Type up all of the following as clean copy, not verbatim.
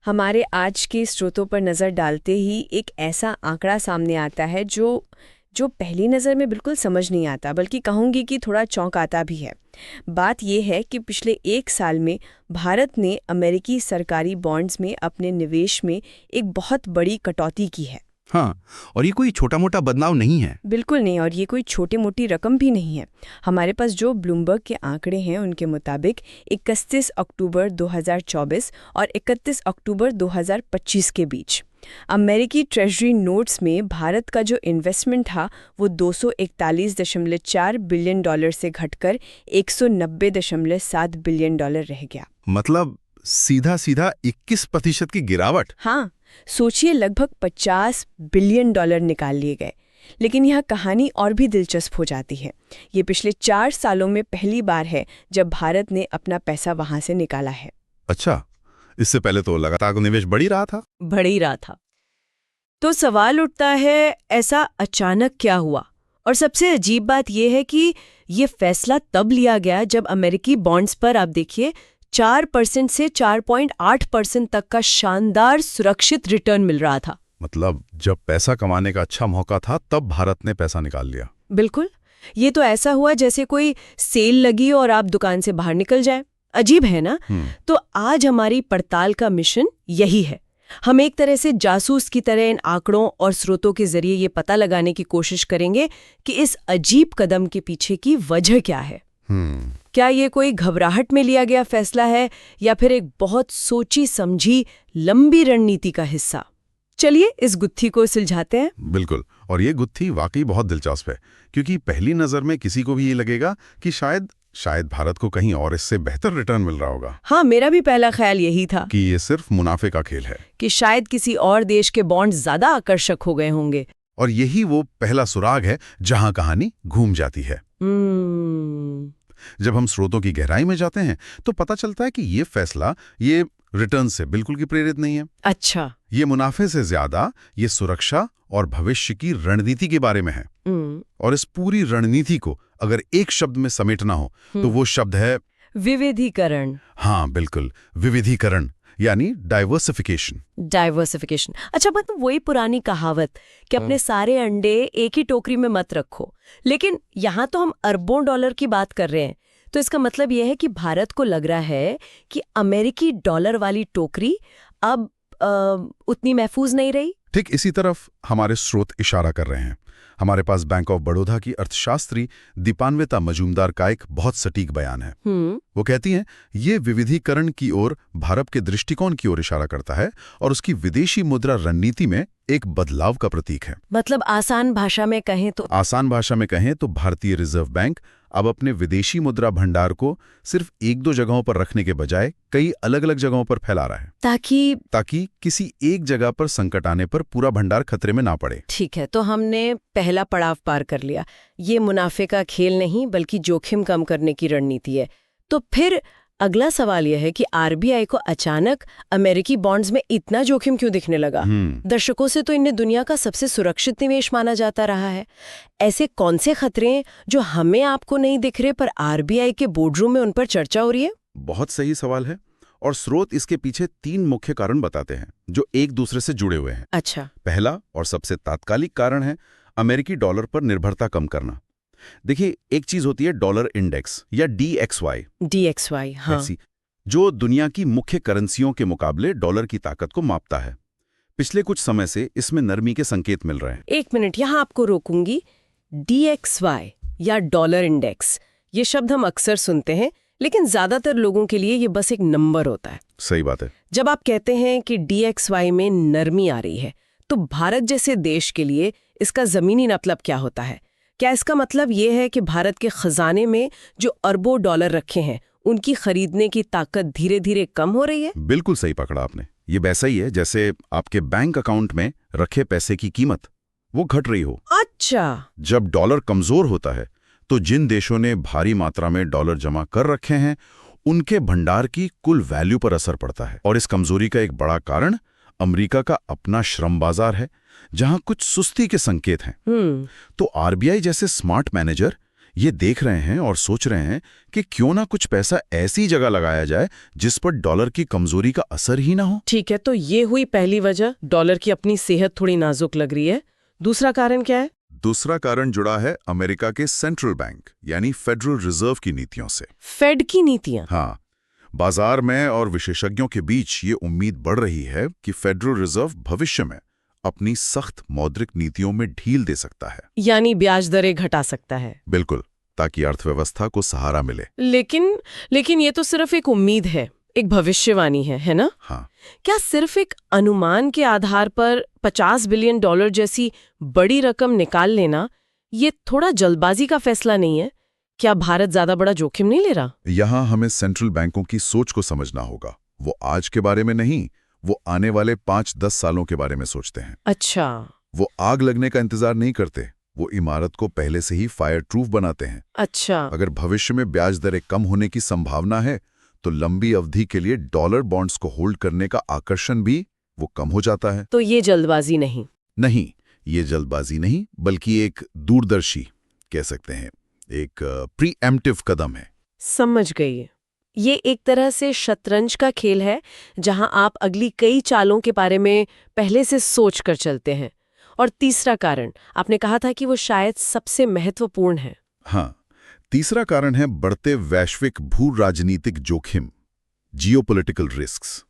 हमारे आज के स्रोतों पर नज़र डालते ही एक ऐसा आंकड़ा सामने आता है जो पहली नज़र में बिल्कुल समझ नहीं आता, बल्कि कहूँगी कि थोड़ा चौंकाता भी है। बात यह है कि पिछले एक साल में भारत ने अमेरिकी सरकारी बॉन्ड्स में अपने निवेश में एक बहुत बड़ी कटौती की है। हाँ, और ये कोई छोटा मोटा बदलाव नहीं है। बिल्कुल नहीं, और ये कोई छोटी मोटी रकम भी नहीं है। हमारे पास जो ब्लूमबर्ग के आंकड़े हैं उनके मुताबिक 31 अक्टूबर 2024 और 31 अक्टूबर 2025 के बीच अमेरिकी ट्रेजरी नोट्स में भारत का जो इन्वेस्टमेंट था वो $241.4 बिलियन से घटकर $190.7 बिलियन रह गया। मतलब सीधा सीधा 21% की गिरावट। हाँ, सोचिए, लगभग $50 बिलियन निकाल लिए गए। लेकिन यह कहानी और भी दिलचस्प हो जाती है। ये पिछले 4 सालों में पहली बार है जब भारत ने अपना पैसा वहां से निकाला है। अच्छा, इससे पहले तो लगातार निवेश बढ़ ही रहा था। तो सवाल उठता है, ऐसा अचानक क्या हुआ? और सबसे अजीब बात यह है कि ये फैसला तब लिया गया जब अमेरिकी बॉन्ड्स पर आप देखिए 4% से 4.8% तक का शानदार सुरक्षित रिटर्न मिल रहा था। मतलब जब पैसा कमाने का अच्छा मौका था तब भारत ने पैसा निकाल लिया। बिल्कुल, ये तो ऐसा हुआ जैसे कोई सेल लगी और आप दुकान से बाहर निकल जाए। अजीब है ना? तो आज हमारी पड़ताल का मिशन यही है। हम एक तरह से जासूस की तरह इन आंकड़ों और स्रोतों के जरिए ये पता लगाने की कोशिश करेंगे कि इस अजीब कदम के पीछे की वजह क्या है। क्या ये कोई घबराहट में लिया गया फैसला है या फिर एक बहुत सोची समझी लंबी रणनीति का हिस्सा? चलिए इस गुत्थी को सुलझाते हैं। बिल्कुल, और ये गुत्थी वाकई बहुत दिलचस्प है, क्योंकि पहली नजर में किसी को भी ये लगेगा कि शायद भारत को कहीं और इससे बेहतर रिटर्न मिल रहा होगा। हाँ, मेरा भी पहला ख्याल यही था कि ये सिर्फ मुनाफे का खेल है, कि शायद किसी और देश के बॉन्ड ज्यादा आकर्षक हो गए होंगे। और यही वो पहला सुराग है जहां कहानी घूम जाती है। जब हम स्रोतों की गहराई में जाते हैं तो पता चलता है कि ये फैसला ये रिटर्न से बिल्कुल की प्रेरित नहीं है। अच्छा, ये मुनाफे से ज्यादा ये सुरक्षा और भविष्य की रणनीति के बारे में है। और इस पूरी रणनीति को अगर एक शब्द में समेटना हो तो वो शब्द है विविधीकरण। हाँ बिल्कुल, विविधीकरण यानी डाइवर्सिफिकेशन। अच्छा, मतलब वही पुरानी कहावत कि अपने सारे अंडे एक ही टोकरी में मत रखो। लेकिन यहाँ तो हम अरबों डॉलर की बात कर रहे हैं, तो इसका मतलब यह है कि भारत को लग रहा है कि अमेरिकी डॉलर वाली टोकरी अब उतनी महफूज नहीं रही। ठीक इसी तरफ हमारे स्रोत इशारा कर रहे हैं। हमारे पास बैंक ऑफ बड़ौदा की अर्थशास्त्री दीपान्विता मजूमदार का एक बहुत सटीक बयान है। वो कहती हैं, ये विविधीकरण की ओर भारत के दृष्टिकोण की ओर इशारा करता है और उसकी विदेशी मुद्रा रणनीति में एक बदलाव का प्रतीक है। मतलब आसान भाषा में कहें तो भारतीय रिजर्व बैंक अब अपने विदेशी मुद्रा भंडार को सिर्फ 1-2 जगहों पर रखने के बजाय कई अलग अलग जगहों पर फैला रहा है, ताकि किसी एक जगह पर संकट आने पर पूरा भंडार खतरे में ना पड़े। ठीक है, तो हमने पहला पड़ाव पार कर लिया। ये मुनाफे का खेल नहीं बल्कि जोखिम कम करने की रणनीति है। तो फिर अगला सवाल यह है कि आरबीआई को अचानक अमेरिकी बॉन्ड्स में इतना जोखिम क्यों दिखने लगा? दशकों से तो इन्हें दुनिया का सबसे सुरक्षित निवेश माना जाता रहा है। ऐसे कौन से खतरे हैं जो हमें आपको नहीं दिख रहे पर आरबीआई के बोर्डरूम में उन पर चर्चा हो रही है? बहुत सही सवाल है, और स्रोत इसके पीछे 3 मुख्य कारण बताते हैं जो एक दूसरे से जुड़े हुए हैं। अच्छा, पहला और सबसे तात्कालिक कारण है अमेरिकी डॉलर पर निर्भरता कम करना। देखिए, एक चीज होती है डॉलर इंडेक्स या DXY, हाँ, जो दुनिया की मुख्य करेंसियों के मुकाबले डॉलर की ताकत को मापता है। पिछले कुछ समय से इसमें नरमी के संकेत मिल रहे हैं। एक मिनट यहाँ आपको रोकूंगी। DXY या डॉलर इंडेक्स, ये शब्द हम अक्सर सुनते हैं, लेकिन ज्यादातर लोगों के लिए ये बस एक नंबर होता है। सही बात है। जब आप कहते हैं कि DXY में नरमी आ रही है, तो भारत जैसे देश के लिए इसका जमीनी मतलब क्या होता है? क्या इसका मतलब ये है कि भारत के खजाने में जो अरबों डॉलर रखे हैं उनकी खरीदने की ताकत धीरे धीरे कम हो रही है? बिल्कुल सही पकड़ा आपने। ये वैसा ही है जैसे आपके बैंक अकाउंट में रखे पैसे की कीमत वो घट रही हो। अच्छा, जब डॉलर कमजोर होता है तो जिन देशों ने भारी मात्रा में डॉलर जमा कर रखे हैं उनके भंडार की कुल वैल्यू पर असर पड़ता है। और इस कमजोरी का एक बड़ा कारण अमेरिका का अपना श्रम बाजार है, जहां कुछ सुस्ती के संकेत हैं। तो आरबीआई जैसे स्मार्ट मैनेजर ये देख रहे हैं और सोच रहे हैं कि क्यों ना कुछ पैसा ऐसी जगह लगाया जाए जिस पर डॉलर की कमजोरी का असर ही ना हो। ठीक है, तो ये हुई पहली वजह, डॉलर की अपनी सेहत थोड़ी नाजुक लग रही है। दूसरा कारण क्या है? दूसरा कारण जुड़ा है अमेरिका के सेंट्रल बैंक यानी फेडरल रिजर्व की नीतियों से। फेड की नीतियां? हाँ, बाजार में और विशेषज्ञों के बीच ये उम्मीद बढ़ रही है कि फेडरल रिजर्व भविष्य में अपनी सख्त मौद्रिक नीतियों में ढील दे सकता है, यानी ब्याज दरें घटा सकता है। बिल्कुल, ताकि अर्थव्यवस्था को सहारा मिले। लेकिन ये तो सिर्फ एक उम्मीद है, एक भविष्यवाणी है ना? हाँ, क्या सिर्फ एक अनुमान के आधार पर $50 बिलियन जैसी बड़ी रकम निकाल लेना ये थोड़ा जल्दबाजी का फैसला नहीं है? क्या भारत ज्यादा बड़ा जोखिम नहीं ले रहा? यहाँ हमें सेंट्रल बैंकों की सोच को समझना होगा। वो आज के बारे में नहीं, वो आने वाले 5-10 सालों के बारे में सोचते हैं। अच्छा। वो आग लगने का इंतजार नहीं करते, वो इमारत को पहले से ही फायर प्रूफ बनाते हैं। अच्छा। अगर भविष्य में ब्याज दरें कम होने की संभावना है तो लंबी अवधि के लिए डॉलर बॉन्ड्स को होल्ड करने का आकर्षण भी वो कम हो जाता है। तो ये जल्दबाजी नहीं? नहीं, ये जल्दबाजी नहीं, बल्कि एक दूरदर्शी कह सकते हैं, एक प्रीएम्प्टिव कदम है। समझ गई। ये एक तरह से शतरंज का खेल है जहां आप अगली कई चालों के बारे में पहले से सोच कर चलते हैं। और तीसरा कारण आपने कहा था कि वो शायद सबसे महत्वपूर्ण है। हाँ, तीसरा कारण है बढ़ते वैश्विक भू राजनीतिक जोखिम, जियोपॉलिटिकल रिस्क्स।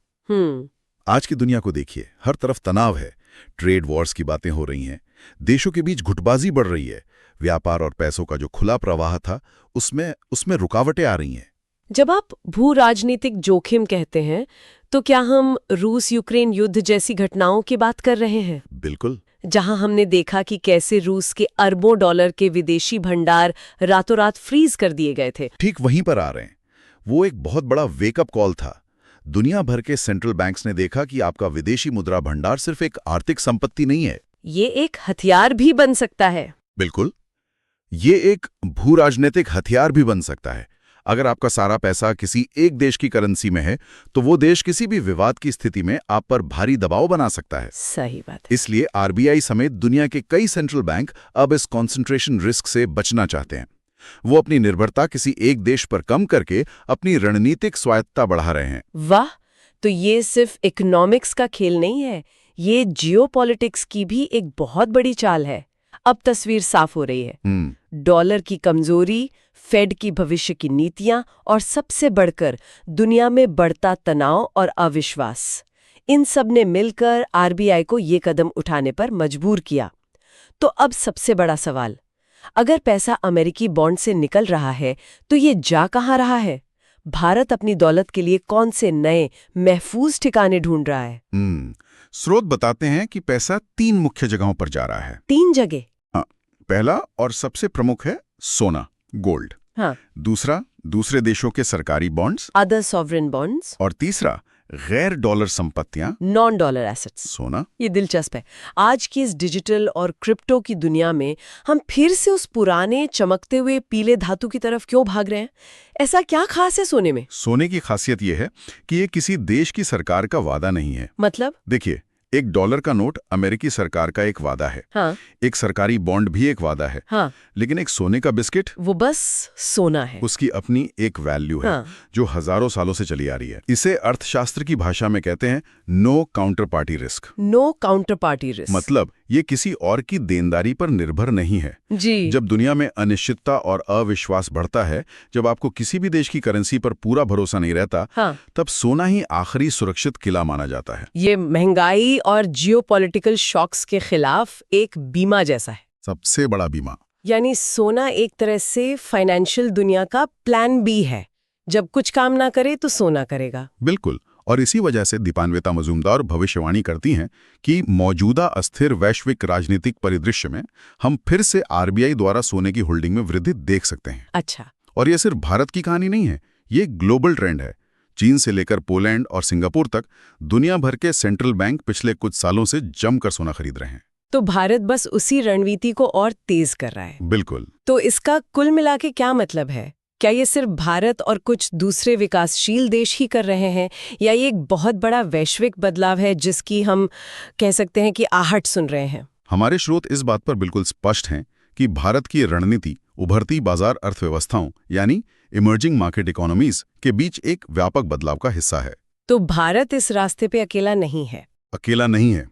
आज की दुनिया को देखिए, हर तरफ तनाव है, ट्रेड वॉर्स की बातें हो रही हैं, देशों के बीच गुटबाजी बढ़ रही है, व्यापार और पैसों का जो खुला प्रवाह था उसमें रुकावटें आ रही हैं। जब आप भू राजनीतिक जोखिम कहते हैं तो क्या हम रूस यूक्रेन युद्ध जैसी घटनाओं की बात कर रहे हैं? बिल्कुल। जहां हमने देखा कि कैसे रूस के अरबों डॉलर के विदेशी भंडार रातों रात फ्रीज कर दिए गए थे। ठीक वहीं पर आ रहे हैं। वो एक बहुत बड़ा वेकअप कॉल था। दुनिया भर के सेंट्रल बैंक्स ने देखा कि आपका विदेशी मुद्रा भंडार सिर्फ एक आर्थिक संपत्ति नहीं है, ये एक हथियार भी बन सकता है। बिल्कुल, ये एक भू राजनीतिक हथियार भी बन सकता है। अगर आपका सारा पैसा किसी एक देश की करेंसी में है तो वो देश किसी भी विवाद की स्थिति में आप पर भारी दबाव बना सकता है। सही बात है। इसलिए आरबीआई समेत दुनिया के कई सेंट्रल बैंक अब इस कॉन्सेंट्रेशन रिस्क से बचना चाहते हैं। वो अपनी निर्भरता किसी एक देश पर कम करके अपनी रणनीतिक स्वायत्तता बढ़ा रहे हैं। वाह, तो ये सिर्फ इकोनॉमिक्स का खेल नहीं है, ये जियोपॉलिटिक्स की भी एक बहुत बड़ी चाल है। अब तस्वीर साफ हो रही है। डॉलर की कमजोरी, फेड की भविष्य की नीतियां और सबसे बढ़कर दुनिया में बढ़ता तनाव और अविश्वास, इन सब ने मिलकर आरबीआई को ये कदम उठाने पर मजबूर किया। तो अब सबसे बड़ा सवाल, अगर पैसा अमेरिकी बॉन्ड से निकल रहा है तो ये जा कहाँ रहा है? भारत अपनी दौलत के लिए कौन से नए महफूज ठिकाने ढूंढ रहा है? स्रोत बताते हैं कि पैसा 3 मुख्य जगहों पर जा रहा है। 3 जगह? हाँ, पहला और सबसे प्रमुख है सोना, गोल्ड। हाँ। दूसरा, दूसरे देशों के सरकारी बॉन्ड्स, अदर सॉवरेन बॉन्ड्स। और तीसरा, गैर डॉलर संपत्तियां, नॉन डॉलर एसेट्स। सोना। ये दिलचस्प है। आज की इस डिजिटल और क्रिप्टो की दुनिया में हम फिर से उस पुराने चमकते हुए पीले धातु की तरफ क्यों भाग रहे हैं? ऐसा क्या खास है सोने में? सोने की खासियत यह है कि ये किसी देश की सरकार का वादा नहीं है। मतलब? देखिए, एक डॉलर का नोट अमेरिकी सरकार का एक वादा है। हाँ। एक सरकारी बॉन्ड भी एक वादा है। हाँ। लेकिन एक सोने का बिस्किट, वो बस सोना है। उसकी अपनी एक वैल्यू है। हाँ। जो हजारों सालों से चली आ रही है। इसे अर्थशास्त्र की भाषा में कहते हैं no counter party risk. No counter party risk मतलब ये किसी और की देनदारी पर निर्भर नहीं है। जी। जब दुनिया में अनिश्चितता और अविश्वास बढ़ता है, जब आपको किसी भी देश की करेंसी पर पूरा भरोसा नहीं रहता, हाँ। तब सोना ही आखिरी सुरक्षित किला माना जाता है। ये महंगाई और जियोपॉलिटिकल शॉक्स के खिलाफ एक बीमा जैसा है। सबसे बड़ा बीमा। यानी सोना एक तरह से फाइनेंशियल दुनिया का प्लान बी है। जब कुछ काम ना करे तो सोना करेगा। बिल्कुल। और इसी वजह से दीपान्विता मजूमदार भविष्यवाणी करती हैं कि मौजूदा अस्थिर वैश्विक राजनीतिक परिदृश्य में हम फिर से आरबीआई द्वारा सोने की होल्डिंग में वृद्धि देख सकते हैं। अच्छा। और ये सिर्फ भारत की कहानी नहीं है, ये ग्लोबल ट्रेंड है। चीन से लेकर पोलैंड और सिंगापुर तक दुनिया भर के सेंट्रल बैंक पिछले कुछ सालों से जमकर सोना खरीद रहे हैं। तो भारत बस उसी रणनीति को और तेज कर रहा है। बिल्कुल। तो इसका कुल मिला के क्या मतलब है? क्या ये सिर्फ भारत और कुछ दूसरे विकासशील देश ही कर रहे हैं, या ये एक बहुत बड़ा वैश्विक बदलाव है जिसकी हम कह सकते हैं कि आहट सुन रहे हैं? हमारे स्रोत इस बात पर बिल्कुल स्पष्ट हैं कि भारत की रणनीति उभरती बाजार अर्थव्यवस्थाओं यानी इमर्जिंग मार्केट इकोनॉमीज के बीच एक व्यापक बदलाव का हिस्सा है। तो भारत इस रास्ते पे अकेला नहीं है। अकेला नहीं है,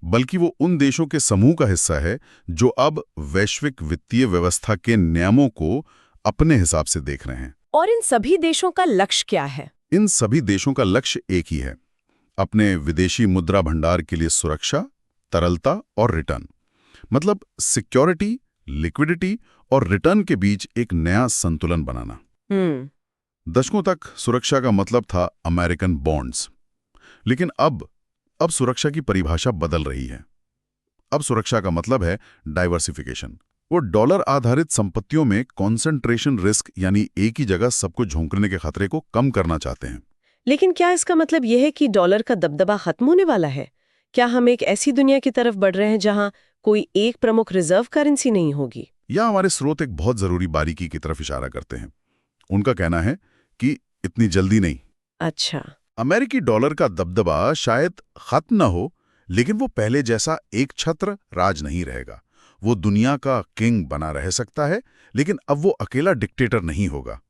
बल्कि वो उन देशों के समूह का हिस्सा है जो अब वैश्विक वित्तीय व्यवस्था के नियमों को अपने हिसाब से देख रहे हैं। और इन सभी देशों का लक्ष्य क्या है? इन सभी देशों का लक्ष्य एक ही है, अपने विदेशी मुद्रा भंडार के लिए सुरक्षा, तरलता और रिटर्न, मतलब सिक्योरिटी, लिक्विडिटी और रिटर्न के बीच एक नया संतुलन बनाना। दशकों तक सुरक्षा का मतलब था अमेरिकन बॉन्ड्स, लेकिन अब सुरक्षा की परिभाषा बदल रही है। अब सुरक्षा का मतलब है डाइवर्सिफिकेशन। वो डॉलर आधारित संपत्तियों में कॉन्सेंट्रेशन रिस्क यानी एक ही जगह सबको झोंकने के खतरे को कम करना चाहते हैं। लेकिन क्या इसका मतलब यह है कि डॉलर का दबदबा खत्म होने वाला है? क्या हम एक ऐसी दुनिया की तरफ बढ़ रहे हैं जहां कोई एक प्रमुख रिजर्व करेंसी नहीं होगी? या हमारे स्रोत एक बहुत जरूरी बारीकी की तरफ इशारा करते हैं। उनका कहना है कि इतनी जल्दी नहीं। अच्छा। अमेरिकी डॉलर का दबदबा शायद खत्म न हो, लेकिन वो पहले जैसा एक छत्र राज नहीं रहेगा। वो दुनिया का किंग बना रह सकता है, लेकिन अब वो अकेला डिक्टेटर नहीं होगा।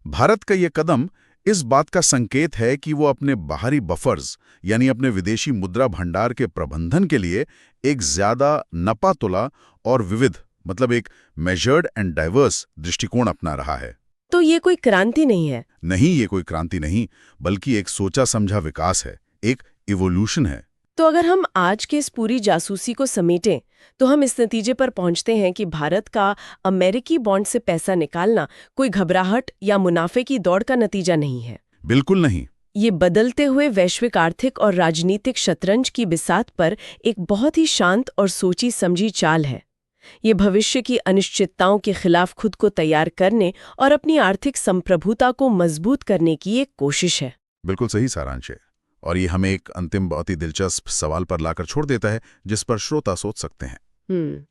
भारत का ये कदम इस बात का संकेत है कि वो अपने बाहरी बफर्स यानी अपने विदेशी मुद्रा भंडार के प्रबंधन के लिए एक ज्यादा नपातुला और विविध, मतलब एक मेजर्ड एंड डाइवर्स दृष्टिकोण अपना रहा है। तो ये कोई क्रांति नहीं है? नहीं, ये कोई क्रांति नहीं, बल्कि एक सोचा समझा विकास है, एक इवोल्यूशन है। तो अगर हम आज के इस पूरी जासूसी को समेटें तो हम इस नतीजे पर पहुंचते हैं कि भारत का अमेरिकी बॉन्ड से पैसा निकालना कोई घबराहट या मुनाफे की दौड़ का नतीजा नहीं है। बिल्कुल नहीं। ये बदलते हुए वैश्विक आर्थिक और राजनीतिक शतरंज की बिसात पर एक बहुत ही शांत और सोची समझी चाल है। ये भविष्य की अनिश्चितताओं के खिलाफ खुद को तैयार करने और अपनी आर्थिक संप्रभुता को मजबूत करने की एक कोशिश है। बिल्कुल सही सारांश है, और ये हमें एक अंतिम बहुत ही दिलचस्प सवाल पर लाकर छोड़ देता है जिस पर श्रोता सोच सकते हैं।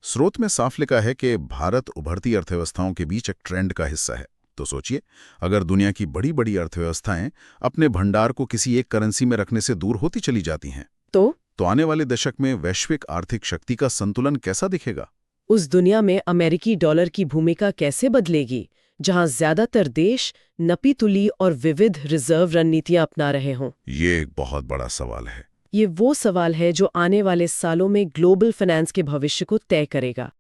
स्रोत में साफ लिखा है कि भारत उभरती अर्थव्यवस्थाओं के बीच एक ट्रेंड का हिस्सा है। तो सोचिए, अगर दुनिया की बड़ी बड़ी अर्थव्यवस्थाएं अपने भंडार को किसी एक करेंसी में रखने से दूर होती चली जाती हैं, तो आने वाले दशक में वैश्विक आर्थिक शक्ति का संतुलन कैसा दिखेगा? उस दुनिया में अमेरिकी डॉलर की भूमिका कैसे बदलेगी, जहां ज्यादातर देश नपी तुली और विविध रिजर्व रणनीतियां अपना रहे हों? ये एक बहुत बड़ा सवाल है। ये वो सवाल है जो आने वाले सालों में ग्लोबल फाइनेंस के भविष्य को तय करेगा।